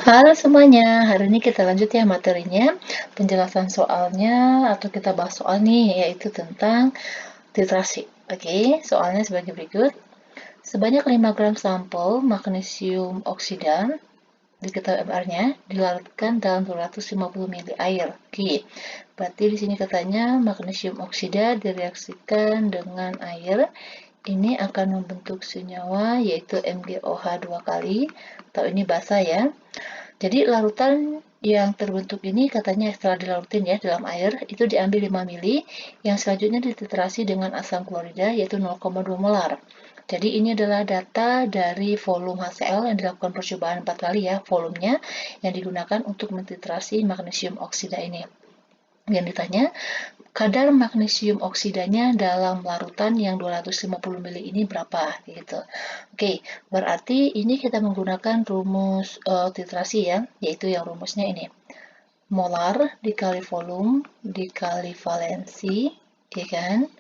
Halo semuanya, hari ini kita lanjut ya materinya, penjelasan soalnya atau kita bahas soal nih, yaitu tentang titrasi. Oke, soalnya sebagai berikut. Sebanyak 5 gram sampel magnesium oksida, diketahui MR-nya, dilarutkan dalam 250 ml air. Oke, berarti di sini katanya magnesium oksida direaksikan dengan air. Ini akan membentuk senyawa yaitu MgOH 2 kali, atau ini basa ya. Jadi larutan yang terbentuk ini katanya setelah dilarutin ya dalam air itu diambil 5 mili, yang selanjutnya dititrasi dengan asam klorida yaitu 0,2 molar. Jadi ini adalah data dari volume HCl yang dilakukan percobaan 4 kali ya, volumenya yang digunakan untuk mentitrasi magnesium oksida ini. Yang ditanya, kadar magnesium oksidanya dalam larutan yang 250 ml ini berapa gitu. Oke, berarti ini kita menggunakan rumus titrasi ya, yaitu yang rumusnya ini. Molar dikali volume dikali valensi, ya kan?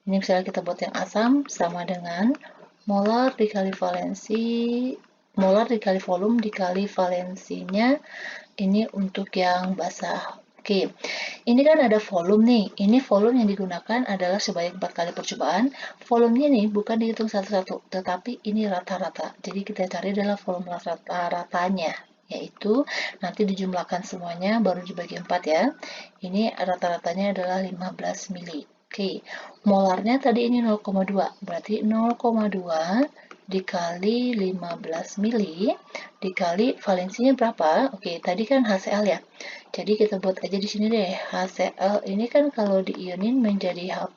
Ini misalnya kita buat yang asam sama dengan molar dikali valensi, molar dikali volume dikali valensinya ini untuk yang basah. Oke, ini kan ada volume nih. Ini volume yang digunakan adalah sebanyak 4 kali percobaan. Volumenya nih bukan dihitung satu-satu, tetapi ini rata-rata. Jadi kita cari adalah volume rata-ratanya, yaitu nanti dijumlahkan semuanya baru dibagi 4 ya. Ini rata-ratanya adalah 15 mili. Oke, molarnya tadi ini 0,2, berarti 0,2 dikali 15 mili dikali valensinya berapa? Oke, tadi kan HCl ya. Jadi kita buat aja di sini deh. HCl ini kan kalau diionin menjadi H+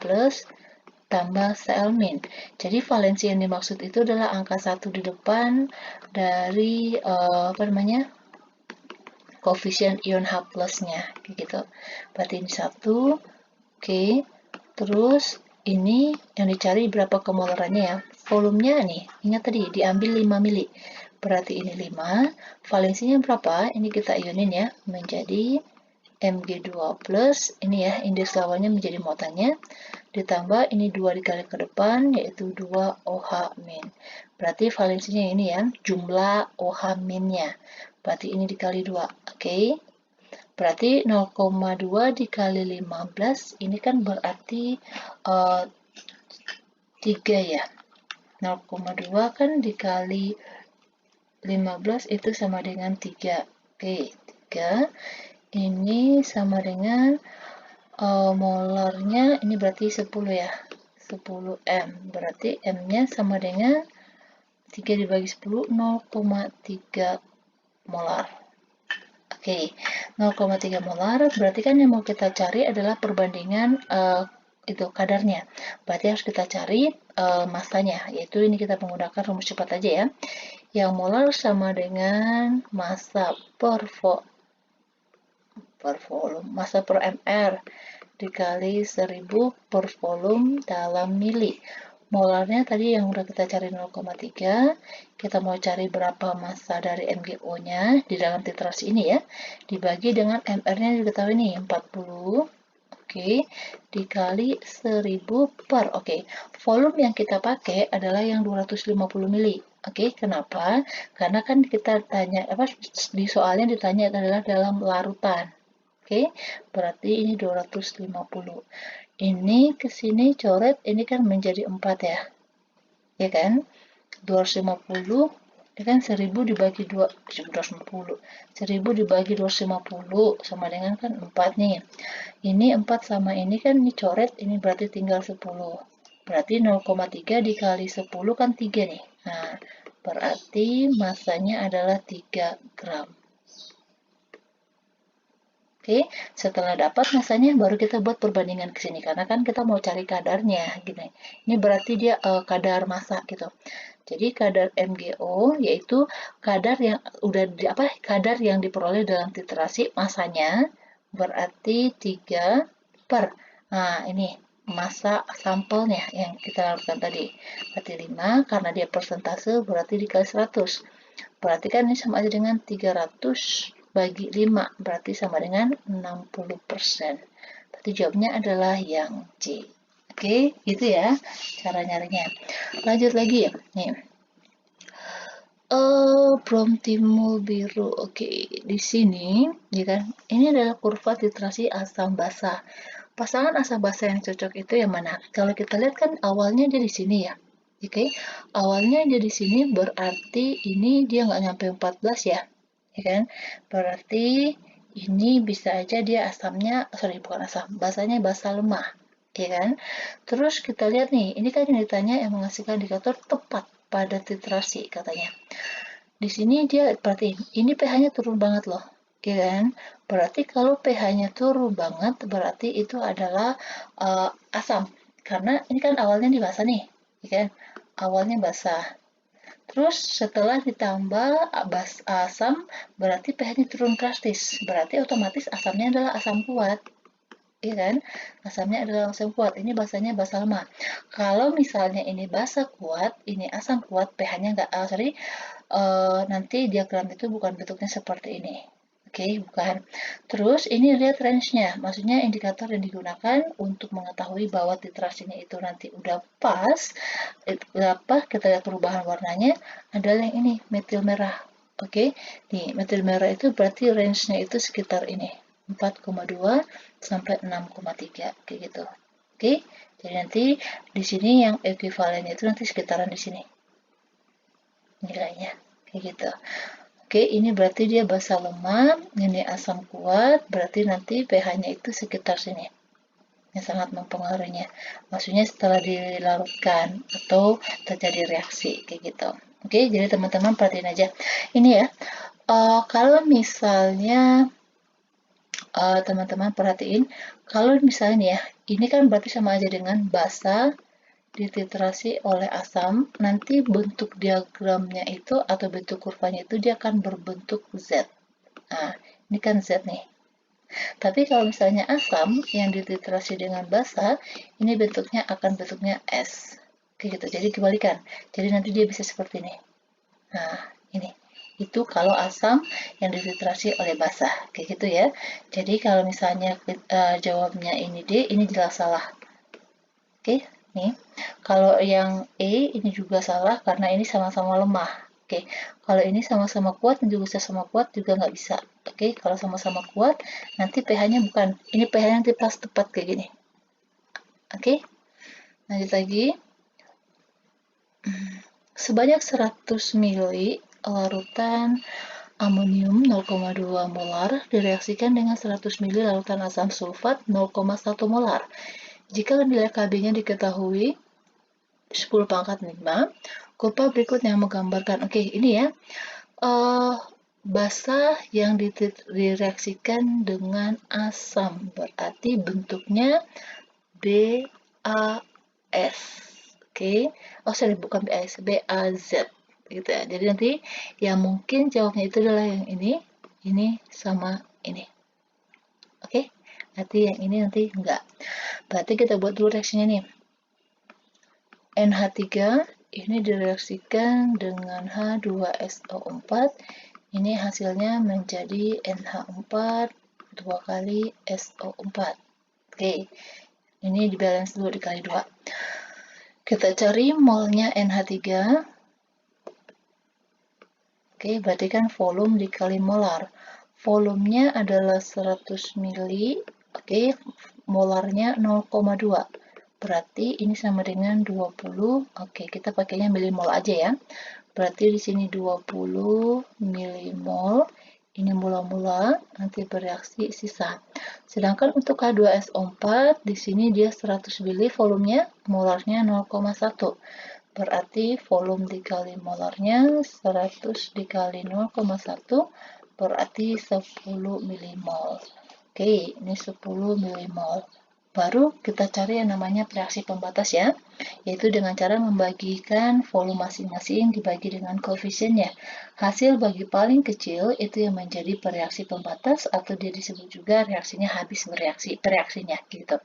tambah Cl-. Jadi valensi yang dimaksud itu adalah angka 1 di depan dari koefisien ion H+-nya gitu. Berarti ini 1. Oke. Terus ini yang dicari berapa kemolarannya ya. Volumenya nih, ingat tadi diambil 5 mili. Berarti ini 5. Valensinya berapa? Ini kita ionin ya, menjadi Mg2+, ini ya, indeks lawannya menjadi muatannya, ditambah ini 2 dikali ke depan, yaitu 2OH-. Berarti valensinya ini ya, jumlah OH-nya. Berarti ini dikali 2, oke? Berarti 0,2 dikali 15, ini kan berarti 3 ya. 0,2 kan dikali 15 itu sama dengan 3. Oke, 3. Ini sama dengan molarnya, ini berarti 10 ya. 10 M. Berarti M-nya sama dengan 3 dibagi 10, 0,3 molar. Oke, 0,3 molar berarti kan yang mau kita cari adalah perbandingan itu kadarnya. Berarti harus kita cari masanya, yaitu ini kita menggunakan rumus cepat aja ya. Yang molar sama dengan massa per volume, massa per mr dikali 1000 per volume dalam mili. Molarnya tadi yang udah kita cari 0,3, kita mau cari berapa massa dari MgO-nya di dalam titrasi ini ya, dibagi dengan MR-nya diketahui nih 40, oke, dikali 1000 per, oke, volume yang kita pakai adalah yang 250 mili. Oke, kenapa? Karena kan kita tanya, di soalnya ditanya adalah dalam larutan. Oke, berarti ini 250. Ini ke sini coret, ini kan menjadi 4 ya. Ya kan? 250, ya kan 1000 dibagi 2, 250. 1000 dibagi 250 sama dengan kan 4 nih. Ini 4 sama ini kan ini coret, ini berarti tinggal 10. Berarti 0,3 dikali 10 kan 3 nih. Nah, berarti masanya adalah 3 gram. Oke, setelah dapat masanya baru kita buat perbandingan ke sini karena kan kita mau cari kadarnya gini. Ini berarti dia kadar massa gitu. Jadi kadar MgO yaitu kadar yang kadar yang diperoleh dalam titrasi massanya berarti 3 per. Nah, ini massa sampelnya yang kita lakukan tadi. Berarti 5 karena dia persentase berarti dikali 100. Berarti kan ini sama aja dengan 300 bagi 5, berarti sama dengan 60%. Berarti jawabnya adalah yang C. Oke, gitu ya cara nyarinya. Lanjut lagi ya. Nih. Belum timbul biru. Oke, di sini, ya kan, ini adalah kurva titrasi asam basa. Pasangan asam basa yang cocok itu yang mana? Kalau kita lihat kan awalnya dia di sini ya. Oke, awalnya dia di sini berarti ini dia nggak nyampe 14 ya. Ya kan? Berarti ini bisa aja dia asamnya, sorry bukan asam, basanya basa lemah. Ya kan? Terus kita lihat nih, ini kan yang ditanya yang menghasilkan indikator tepat pada titrasi katanya. Di sini dia perhatiin, ini pH-nya turun banget loh, ya kan? Berarti kalau pH-nya turun banget, berarti itu adalah asam. Karena ini kan awalnya di basah nih, ya kan? Awalnya basah. Terus setelah ditambah asam, berarti pH-nya turun drastis. Berarti otomatis asamnya adalah asam kuat. Iya kan? Asamnya adalah asam kuat. Ini basanya basa lemah. Kalau misalnya ini basa kuat, ini asam kuat, pH-nya nggak, sorry, nanti diagram itu bukan bentuknya seperti ini. Oke, bukan. Terus ini lihat range-nya, maksudnya indikator yang digunakan untuk mengetahui bahwa titrasinya itu nanti udah pas, apa, kita lihat perubahan warnanya, adalah yang ini, metil merah. Oke, nih metil merah itu berarti range-nya itu sekitar ini, 4,2 sampai 6,3 kayak gitu. Oke, jadi nanti di sini yang ekuivalennya itu nanti sekitaran di sini nilainya kayak gitu. Oke, ini berarti dia basa lemah, ini asam kuat, berarti nanti pH-nya itu sekitar sini. Yang sangat mempengaruhinya. Maksudnya setelah dilarutkan atau terjadi reaksi kayak gitu. Oke, jadi teman-teman perhatiin aja. Ini ya, kalau misalnya teman-teman perhatiin, kalau misalnya ya, ini kan berarti sama aja dengan basa dititrasi oleh asam, nanti bentuk diagramnya itu atau bentuk kurvanya itu dia akan berbentuk Z. Nah, ini kan Z nih. Tapi kalau misalnya asam yang dititrasi dengan basa, ini bentuknya akan bentuknya S. Kayak gitu, jadi kebalikan. Jadi nanti dia bisa seperti ini. Nah, ini. Itu kalau asam yang dititrasi oleh basa. Kayak gitu ya. Jadi kalau misalnya jawabnya ini D, ini jelas salah. Oke, nih. Kalau yang E ini juga salah karena ini sama-sama lemah. Oke, kalau ini sama-sama kuat dan juga sama kuat juga nggak bisa. Oke, kalau sama-sama kuat nanti pH-nya bukan. Ini pH-nya nanti pas tepat kayak gini. Oke, lanjut lagi. Sebanyak 100 ml larutan amonium 0,2 molar direaksikan dengan 100 ml larutan asam sulfat 0,1 molar. Jika nilai Kb-nya diketahui 10 pangkat 5, kurva berikut yang menggambarkan, oke ini ya, basa yang direaksikan dengan asam, berarti bentuknya BAS, oke, oh sorry bukan BAS, BAZ, gitu ya, jadi nanti yang mungkin jawabnya itu adalah yang ini sama ini, oke, nanti yang ini nanti enggak, berarti kita buat dulu reaksinya nih. NH3 ini direaksikan dengan H2SO4. Ini hasilnya menjadi NH4 2 kali SO4. Oke, ini dibalance dulu dikali 2. Kita cari molnya NH3. Oke, berarti kan volume dikali molar. Volumenya adalah 100 mili. Oke, molarnya 0,2. Berarti ini sama dengan 20. Oke, kita pakainya milimol aja ya. Berarti di sini 20 milimol. Ini mula-mula, nanti bereaksi sisa. Sedangkan untuk H2SO4, di sini dia 100 mili, volumenya, molarnya 0,1. Berarti volume dikali molarnya 100 dikali 0,1 berarti 10 milimol. Oke, ini 10 milimol. Baru kita cari yang namanya reaksi pembatas ya, yaitu dengan cara membagikan volume masing-masing dibagi dengan koefisiennya. Hasil bagi paling kecil itu yang menjadi reaksi pembatas atau dia disebut juga reaksinya habis bereaksi, pereaksinya gitu.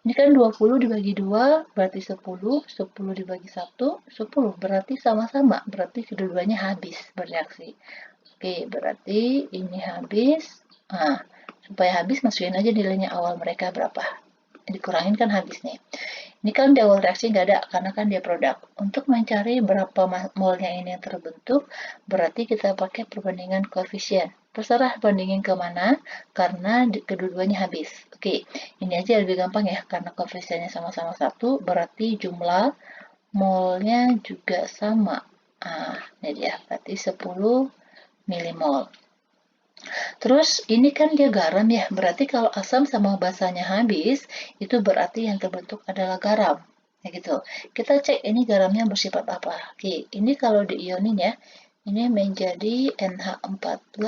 Ini kan 20 dibagi 2 berarti 10, 10 dibagi 1, 10 berarti sama-sama, berarti kedua-duanya habis bereaksi. Oke, berarti ini habis. Nah, supaya habis masukin aja nilainya awal mereka berapa. dikurangin kan habis nih. Ini kan di awal reaksi nggak ada, karena kan dia produk. Untuk mencari berapa molnya ini yang terbentuk, berarti kita pakai perbandingan koefisien. Terserah bandingin ke mana, karena kedua-duanya habis. Oke, ini aja lebih gampang ya, karena koefisiennya sama-sama 1, berarti jumlah molnya juga sama. Ini dia, berarti 10 milimol. Terus ini kan dia garam ya, berarti kalau asam sama basanya habis, itu berarti yang terbentuk adalah garam. Ya gitu. Kita cek ini garamnya bersifat apa. Oke, ini kalau diionin ya, ini menjadi NH4+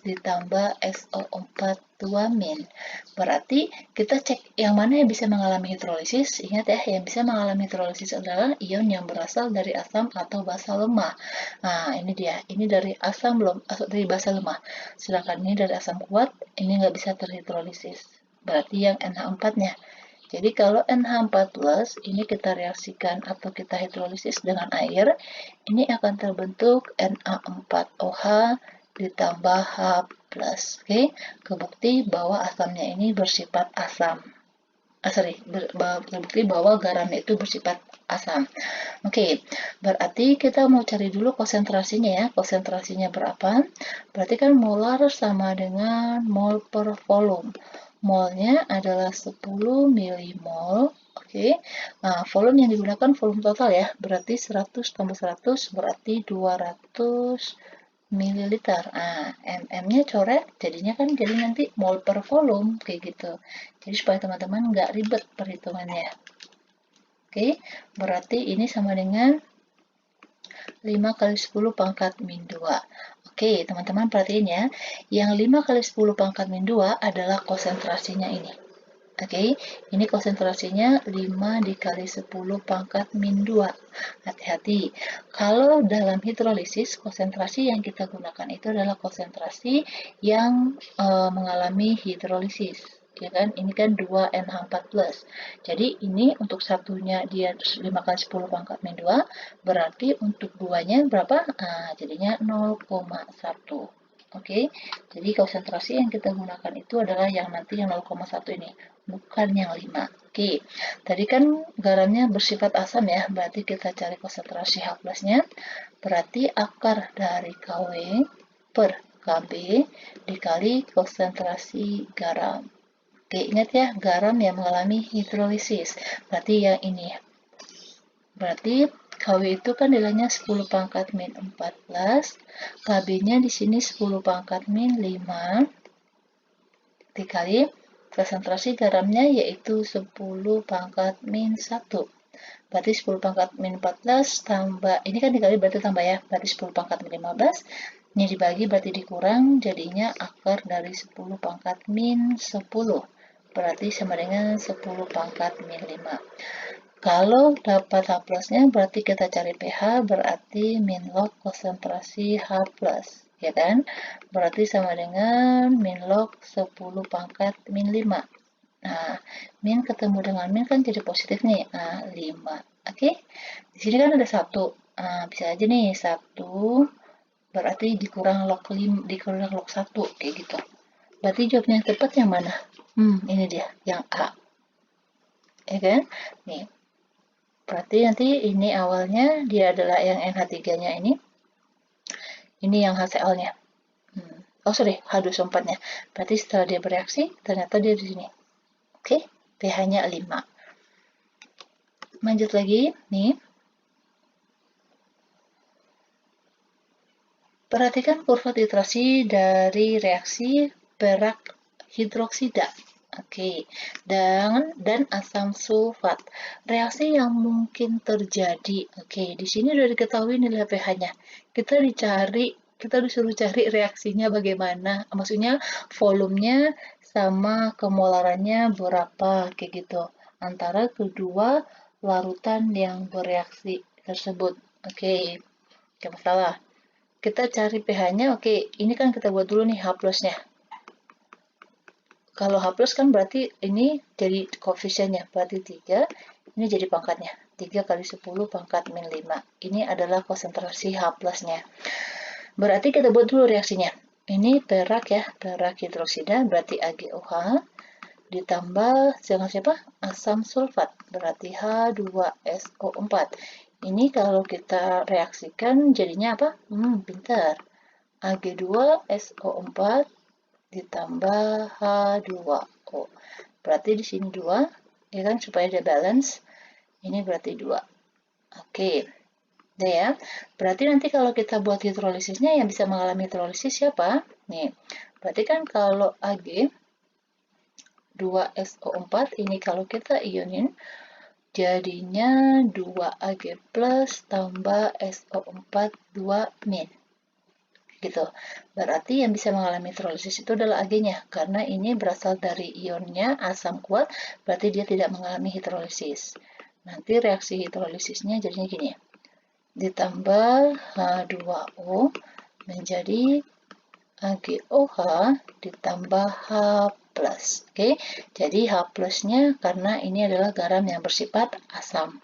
ditambah SO4 2-. Berarti kita cek yang mana yang bisa mengalami hidrolisis. Ingat ya, yang bisa mengalami hidrolisis adalah ion yang berasal dari asam atau basa lemah. Nah, ini dia. Ini dari asam dari basa lemah. Sedangkan ini dari asam kuat, ini nggak bisa terhidrolisis. Berarti yang NH4-nya. Jadi kalau NH4+, ini kita reaksikan atau kita hidrolisis dengan air, ini akan terbentuk Na4OH ditambah H+. Oke, kebukti bahwa asamnya ini bersifat asam. Terbukti bahwa garamnya itu bersifat asam. Oke, berarti kita mau cari dulu konsentrasinya ya. Konsentrasinya berapa? Berarti kan molar sama dengan mol per volume. Molnya adalah 10 milimol. Oke, nah volume yang digunakan volume total ya. Berarti 100 tambah 100 berarti 200 mililiter. Nah, mm-nya coret, jadinya kan jadi nanti mol per volume kayak gitu. Jadi supaya teman-teman nggak ribet perhitungannya. Oke, berarti ini sama dengan 5 kali 10 pangkat min 2. Oke, teman-teman perhatiin ya. Yang 5 kali 10 pangkat min 2 adalah konsentrasinya ini. Oke, ini konsentrasinya 5 dikali 10 pangkat min 2. Hati-hati, kalau dalam hidrolisis, konsentrasi yang kita gunakan itu adalah konsentrasi yang mengalami hidrolisis. Ya kan, ini kan 2NH4+. Jadi ini untuk satunya dia 5 kali 10 pangkat min 2, berarti untuk duanya berapa? Jadinya 0,1. Oke, jadi konsentrasi yang kita gunakan itu adalah yang nanti yang 0,1 ini, bukan yang 5. Oke, tadi kan garamnya bersifat asam ya, berarti kita cari konsentrasi H+-nya, berarti akar dari Kw per Kb dikali konsentrasi garam. Oke, ingat ya, garam yang mengalami hidrolisis, berarti yang ini. Berarti Kw itu kan nilainya 10 pangkat min 14, Kb-nya di sini 10 pangkat min 5, dikali konsentrasi garamnya yaitu 10 pangkat min 1. Berarti 10 pangkat min 14 tambah, ini kan dikali berarti tambah ya, berarti 10 pangkat min 15, ini dibagi berarti dikurang, jadinya akar dari 10 pangkat min 10. Berarti sama dengan 10 pangkat min 5. Kalau dapat H+-nya berarti kita cari pH, berarti min log konsentrasi H+, ya kan? Berarti sama dengan min log 10 pangkat min 5. Nah, min ketemu dengan min kan jadi positif nih. Nah, 5. Oke? Di sini kan ada 1. Nah, bisa aja nih 1 berarti dikurang log 5, dikurang log 1 kayak gitu. Berarti jawabnya yang tepat yang mana? Ini dia, yang A. Ya kan? Nih, berarti nanti ini awalnya dia adalah yang NH3-nya ini. Ini yang HCl-nya. Oh sorry, H2SO4-nya. Berarti setelah dia bereaksi, ternyata dia di sini. Oke, pH-nya 5. Lanjut lagi, nih. Perhatikan kurva titrasi dari reaksi perak hidroksida. Oke, dan asam sulfat. Reaksi yang mungkin terjadi. Oke, di sini sudah diketahui nilai pH-nya. Kita disuruh cari reaksinya bagaimana. Maksudnya volumenya sama kemolarannya berapa kayak gitu. Antara kedua larutan yang bereaksi tersebut. Oke, gak masalah. Kita cari pH-nya. Oke, ini kan kita buat dulu nih H+-nya. Kalau H+ kan berarti ini jadi koefisiennya, berarti 3, ini jadi pangkatnya. 3 kali 10 pangkat min 5. Ini adalah konsentrasi H+-nya. Berarti kita buat dulu reaksinya. Ini perak ya, perak hidroksida, berarti AgOH ditambah dengan siapa? Asam sulfat, berarti H2SO4. Ini kalau kita reaksikan jadinya apa? Pintar. Ag2SO4 ditambah H2O. Berarti di sini 2, ya kan, supaya dia balance. Ini berarti 2. Oke. Nah ya, berarti nanti kalau kita buat hidrolisisnya yang bisa mengalami hidrolisis siapa? Nih, berarti kan kalau Ag 2SO4 ini kalau kita ionin jadinya 2Ag plus tambah SO4 2-. Gitu. Berarti yang bisa mengalami hidrolisis itu adalah Ag-nya, karena ini berasal dari ionnya asam kuat, berarti dia tidak mengalami hidrolisis. Nanti reaksi hidrolisisnya jadinya gini, ditambah H2O menjadi AgOH ditambah H+. Oke, jadi H plusnya karena ini adalah garam yang bersifat asam.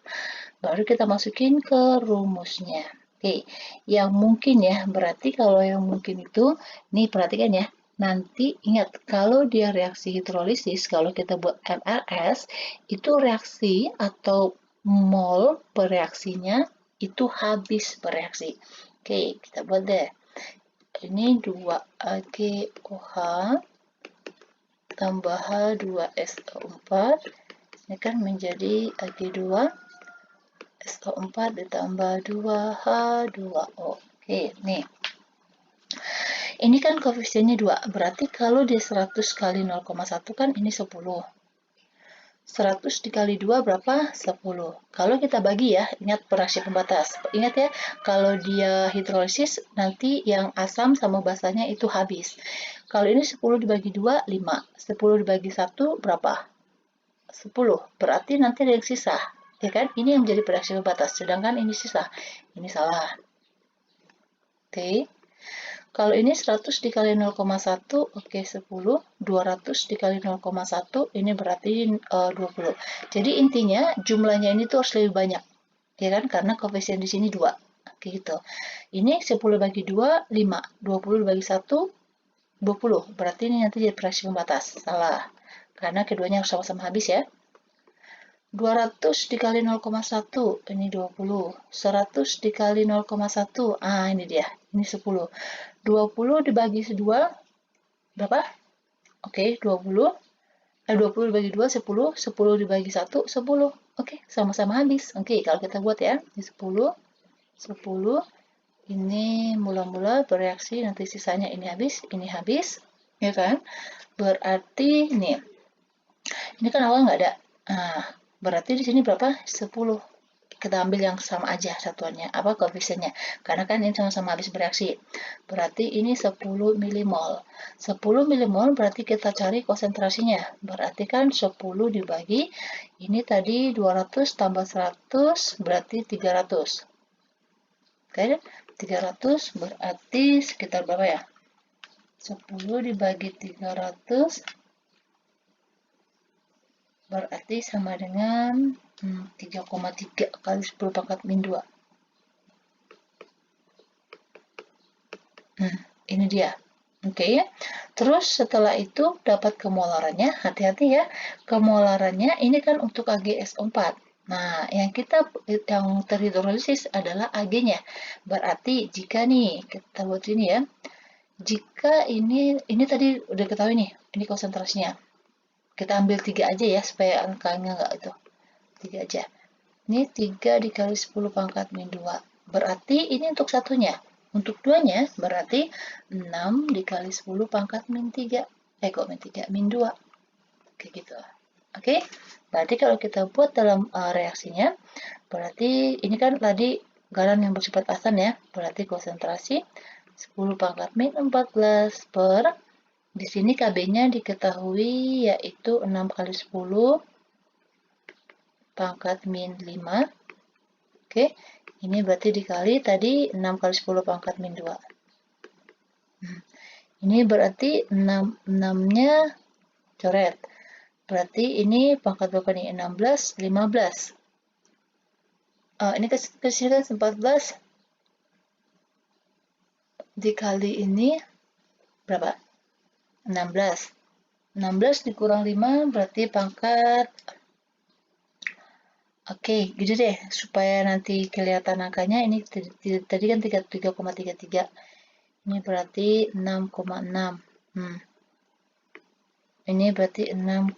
Baru kita masukin ke rumusnya. Oke, yang mungkin ya, berarti kalau yang mungkin itu, nih perhatikan ya, nanti ingat, kalau dia reaksi hidrolisis, kalau kita buat MRS, itu reaksi atau mol bereaksinya itu habis bereaksi. Oke, kita buat deh. Ini 2AgOH tambah H2SO4, ini kan menjadi Ag2SO4 ditambah 2H2O. Oke, nih. Ini kan koefisiennya 2, berarti kalau dia 100 kali 0,1 kan ini 10. 100 dikali 2 berapa? 10. Kalau kita bagi ya, ingat reaksi pembatas. Ingat ya, kalau dia hidrolisis, nanti yang asam sama basanya itu habis. Kalau ini 10 dibagi 2, 5. 10 dibagi 1, berapa? 10. Berarti nanti ada yang sisa. Ya kan? Ini yang menjadi reaksi pembatas, sedangkan ini sisa. Ini salah. Oke. Kalau ini 100 dikali 0,1, oke 10. 200 dikali 0,1, ini berarti 20. Jadi intinya jumlahnya ini tuh harus lebih banyak. Ya kan? Karena koefisien di sini 2. Oke gitu. Ini 10 bagi 2, 5. 20 bagi 1, 20. Berarti ini nanti jadi reaksi pembatas. Salah. Karena keduanya harus sama-sama habis ya. 200 dikali 0,1, ini 20. 100 dikali 0,1, ini dia. Ini 10. 20 dibagi 2, berapa? Oke, 20. 20 dibagi 2, 10. 10 dibagi 1, 10. Oke, sama-sama habis. Oke, kalau kita buat ya. Ini 10. 10. Ini mula-mula bereaksi, nanti sisanya ini habis. Ya kan? Berarti, nih. Ini kan awal nggak ada. Nah, berarti di sini berapa? 10. Kita ambil yang sama aja satuannya, apa koefisiennya. Karena kan ini sama-sama habis bereaksi. Berarti ini 10 milimol. 10 milimol berarti kita cari konsentrasinya. Berarti kan 10 dibagi, ini tadi 200 tambah 100, berarti 300. Oke, 300 berarti sekitar berapa ya? 10 dibagi 300 berarti sama dengan 3,3 kali 10 pangkat min 2. Ini dia. Oke ya. Terus setelah itu dapat kemolarannya, hati-hati ya. Kemolarannya ini kan untuk AgSO4. Nah, yang terhidrolisis adalah Ag-nya. Berarti jika nih, kita buat ini ya. Jika ini tadi udah ketahui nih, ini konsentrasinya. Kita ambil 3 aja ya, supaya angkanya nggak itu. 3 aja. Ini 3 dikali 10 pangkat min 2. Berarti ini untuk satunya. Untuk duanya berarti 6 dikali 10 pangkat min 3. Kok min 3? Min 2. Kayak gitu. Oke? Berarti kalau kita buat dalam reaksinya, berarti ini kan tadi garam yang bersifat asam ya. Berarti konsentrasi 10 pangkat min 14 per, di sini KB-nya diketahui yaitu 6 kali 10 pangkat min 5. Oke, ini berarti dikali tadi 6 kali 10 pangkat min 2. Ini berarti 6-nya coret. Berarti ini pangkat berapa nih? 16, 15. Ini kecilnya 14 dikali ini berapa? 16. 16 dikurang 5 berarti pangkat. Oke, gitu deh, supaya nanti kelihatan angkanya. Ini tadi kan 3,33. Ini berarti 6,6. Ini berarti 6,6.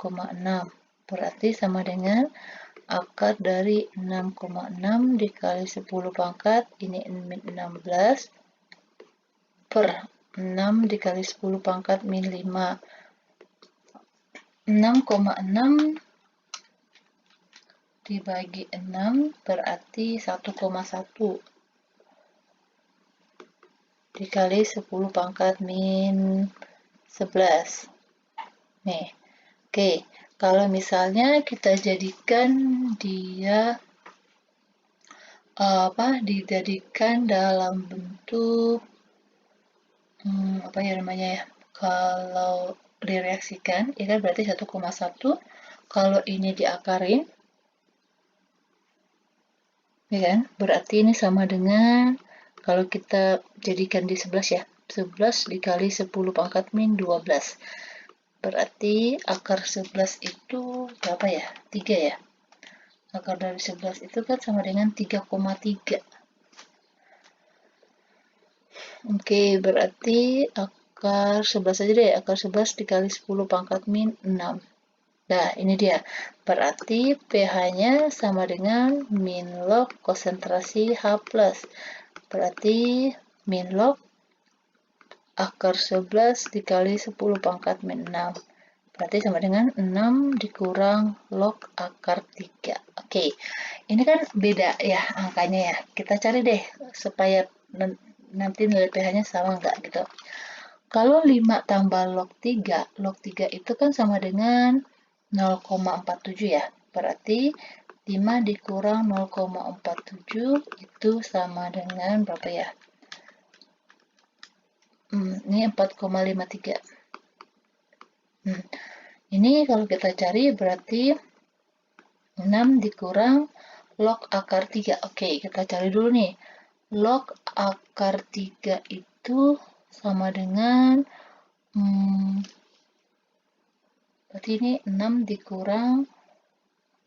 Berarti sama dengan akar dari 6,6 dikali 10 pangkat. Ini 16 per 6 dikali 10 pangkat min 5. 6,6 dibagi 6 berarti 1,1 dikali 10 pangkat min 11. Nih, oke. Kalau misalnya kita jadikan dia dijadikan dalam bentuk apa ya namanya ya? Kalau direaksikan, ya kan berarti 1,1. Kalau ini diakarin, ya kan? Berarti ini sama dengan kalau kita jadikan di 11 ya. 11 dikali 10 pangkat min 12. Berarti akar 11 itu berapa ya? 3 ya? Akar dari 11 itu kan sama dengan 3,3. Oke, berarti akar 11 aja deh. Akar 11 dikali 10 pangkat min 6. Nah, ini dia. Berarti pH-nya sama dengan min log konsentrasi H+. Berarti min log akar 11 dikali 10 pangkat min 6. Berarti sama dengan 6 dikurang log akar 3. Oke, ini kan beda ya angkanya ya. Kita cari deh supaya nanti nilai pH-nya sama enggak gitu. Kalau 5 tambah log 3 itu kan sama dengan 0,47 ya. Berarti 5 dikurang 0,47 itu sama dengan berapa ya? Ini 4,53. Ini kalau kita cari berarti 6 dikurang log akar 3. Oke, kita cari dulu nih. Log akar 3 itu sama dengan berarti ini 6 dikurang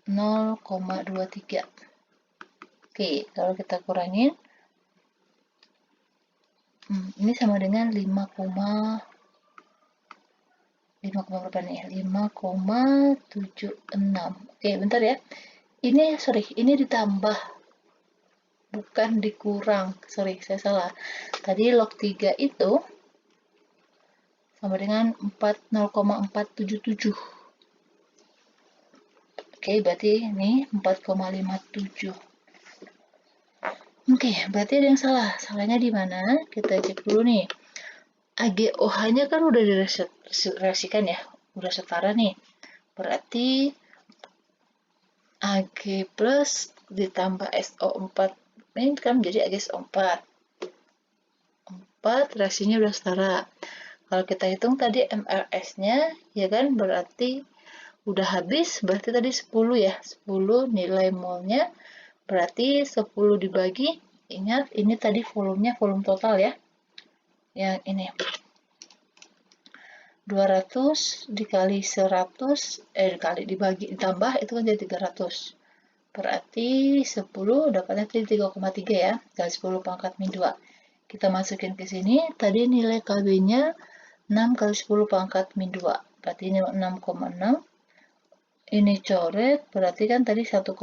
0,23. Oke, kalau kita kurangin ini sama dengan 5,76. Oke, bentar ya. Ini ditambah, bukan dikurang. Sorry, saya salah. Tadi log 3 itu sama dengan 0,477. Oke, berarti ini 4,57. Oke, berarti ada yang salah. Salahnya di mana? Kita cek dulu nih. AgOH-nya kan udah direaksikan ya, udah setara nih. Berarti Ag plus ditambah SO4 ini kan menjadi AgSO4. 4 reaksinya udah setara. Kalau kita hitung tadi MRS-nya, ya kan berarti udah habis, berarti tadi 10 ya. 10 nilai molnya, berarti 10 dibagi, ingat ini tadi volumenya volume total ya. Yang ini 200 dikali 100 dibagi ditambah itu kan jadi 300. Berarti 10 dapatnya 3,3 ya, kali 10 pangkat min 2. Kita masukin ke sini, tadi nilai KB-nya 6 kali 10 pangkat min 2. Berarti ini 6,6. Ini coret, berarti kan tadi 1,1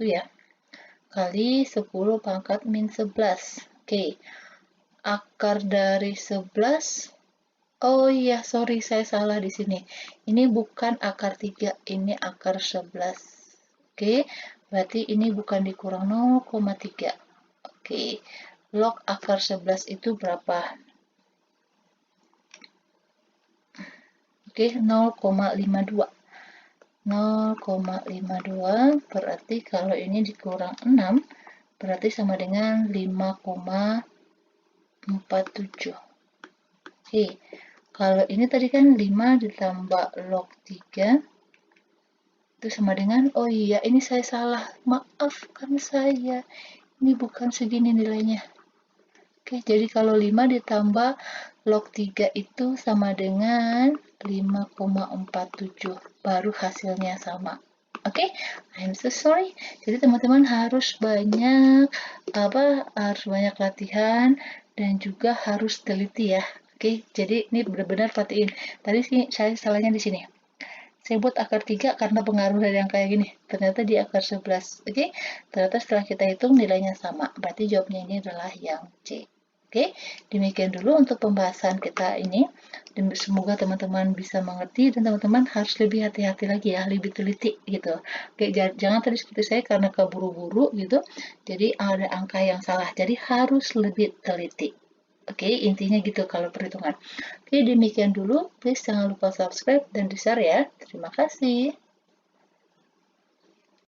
ya. Kali 10 pangkat min 11. Oke. Akar dari 11. Oh iya, sorry, saya salah di sini. Ini bukan akar 3, ini akar 11. Oke, berarti ini bukan dikurang 0,3. Oke, log akar 11 itu berapa? Oke, 0,52. 0,52 berarti kalau ini dikurang 6, berarti sama dengan 5,47. Oke, kalau ini tadi kan 5 ditambah log 3, itu sama dengan, oh iya, ini saya salah. Maafkan saya. Ini bukan segini nilainya. Oke, jadi kalau 5 ditambah log 3 itu sama dengan 5,47, baru hasilnya sama. Oke, I'm so sorry. Jadi teman-teman harus banyak latihan dan juga harus teliti ya. Oke, jadi ini benar-benar perhatiin. Tadi sih saya salahnya di sini. Saya buat akar 3 karena pengaruh dari yang kayak gini. Ternyata di akar 11. Oke, ternyata setelah kita hitung nilainya sama. Berarti jawabnya ini adalah yang C. Oke, demikian dulu untuk pembahasan kita ini. Dan semoga teman-teman bisa mengerti dan teman-teman harus lebih hati-hati lagi ya, lebih teliti gitu. Oke, jangan tadi seperti saya karena keburu-buru gitu. Jadi ada angka yang salah. Jadi harus lebih teliti. Oke, intinya gitu kalau perhitungan. Oke, demikian dulu. Please jangan lupa subscribe dan di-share ya. Terima kasih.